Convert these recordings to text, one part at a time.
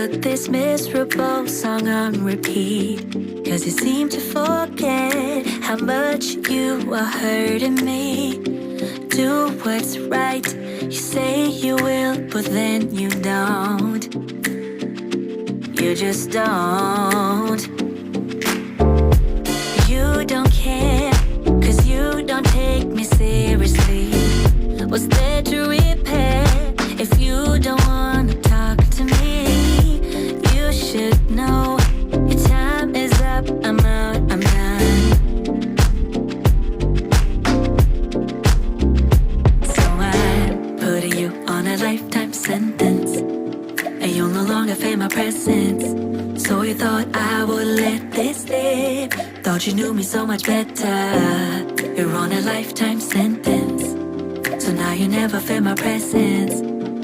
put this miserable song on repeat, 'cause you seem to forget how much you are hurting me. Do what's right, you say you will, but then you don't. You just don't. You don't care, 'cause you don't take me seriously. What's there to repair if you don't wanna talk to me? You should know your time is up, I'm out, I'm done. So I'm putting you on a lifetime sentence, and you'll no longer feel my presence. So you thought I would let this slip, thought you knew me so much better. You're on a lifetime sentence, so now you never feel my presence.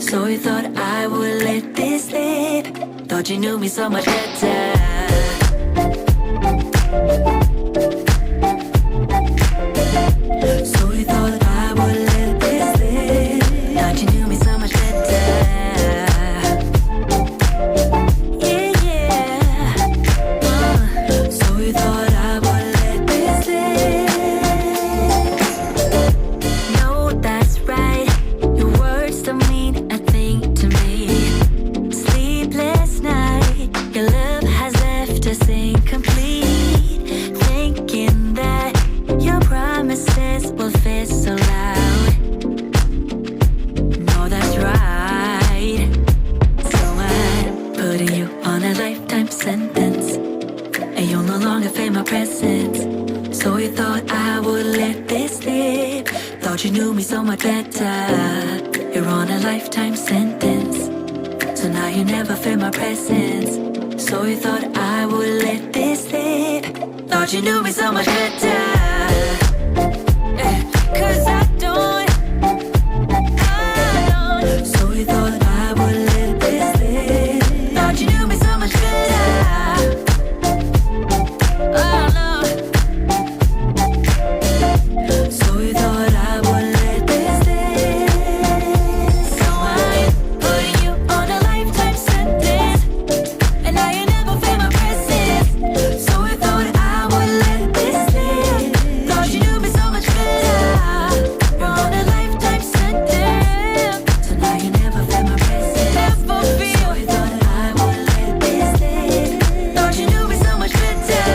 So you thought I would let this slip, thought you knew me so much better. So you thought I would let this slip, thought you knew me so much better. Yeah, yeah. So you thought I would let this slip. No, that's right, your words don't mean a thing to me. Sleepless night, your love has left us incomplete. Thinking that your promises will fit so loud. No, that's right. So I'm putting you on a lifetime sentence, and you'll no longer feel my presence. So you thought I would let this slip, thought you knew me so much better. You're on a lifetime sentence, so now you never feel my presence. So you thought I would let this slip, thought you knew me so much better. 'Cause I don't. So you thought I would let this slip, thought you knew me so much better. Oh no. So you thought I would let this slip. So I'm putting you on a lifetime sentence, and now you never feel my presence. So you thought I would let this slip, thought you knew me so much better. You're on a lifetime sentence, so now you never feel my presence. Never feel. So you thought I would let this slip, thought you knew me so much better.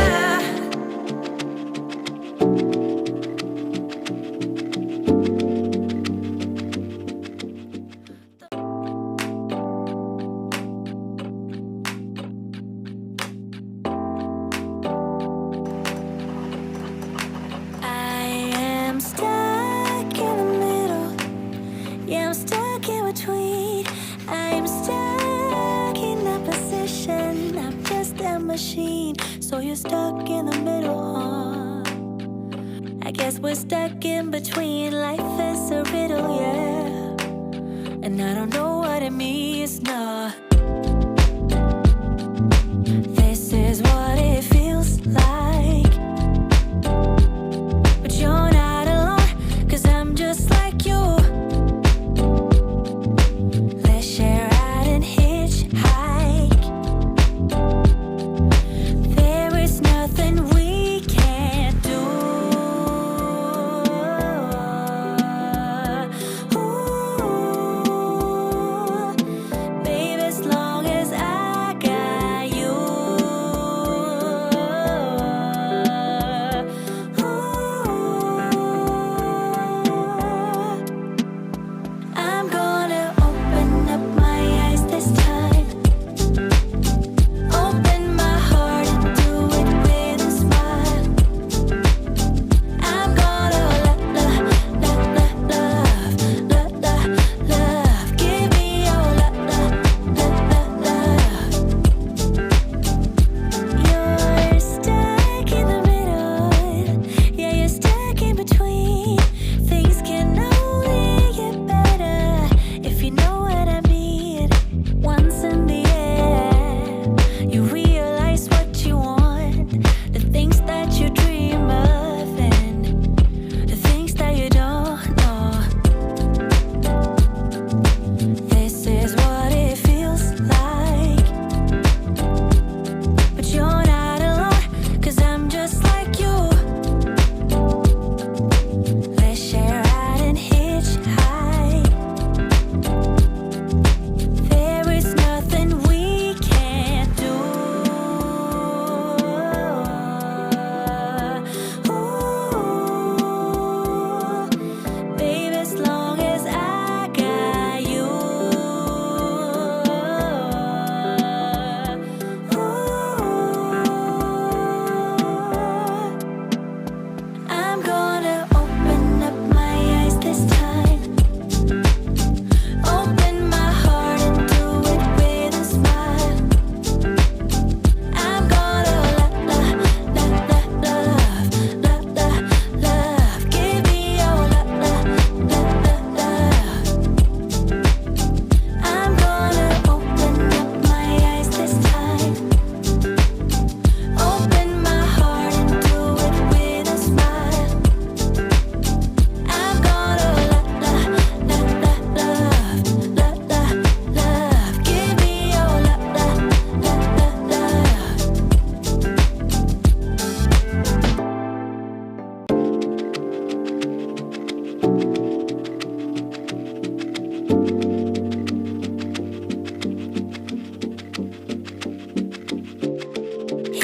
I am stuck in the middle. Yeah, I'm stuck in between. I'm stuck in a position. I'm just a machine. So you're stuck in the middle, huh? I guess we're stuck in between. Life is a riddle, yeah. And I don't know what it means, no. This is what it feels like. But you're not alone, 'cause I'm just like you. Let's share out and hitchhike. There is nothing we can't do. Ooh, baby,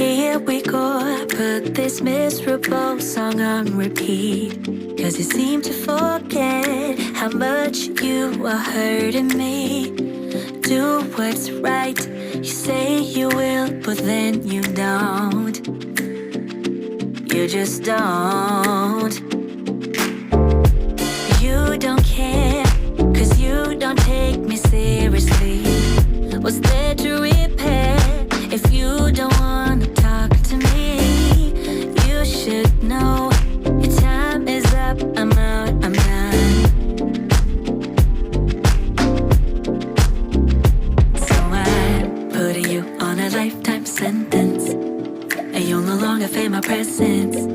Here we go, I put this miserable song on repeat. Cause you seem to forget how much you are hurting me. Do what's right, you say you will, but then you don't. You just don't. You don't care, cause you don't take me seriously. What's there to repair if you don't wanna talk to me? You should know your time is up, I'm out, I'm done. So I'm putting you on a lifetime sentence, and you'll no longer feel my presence.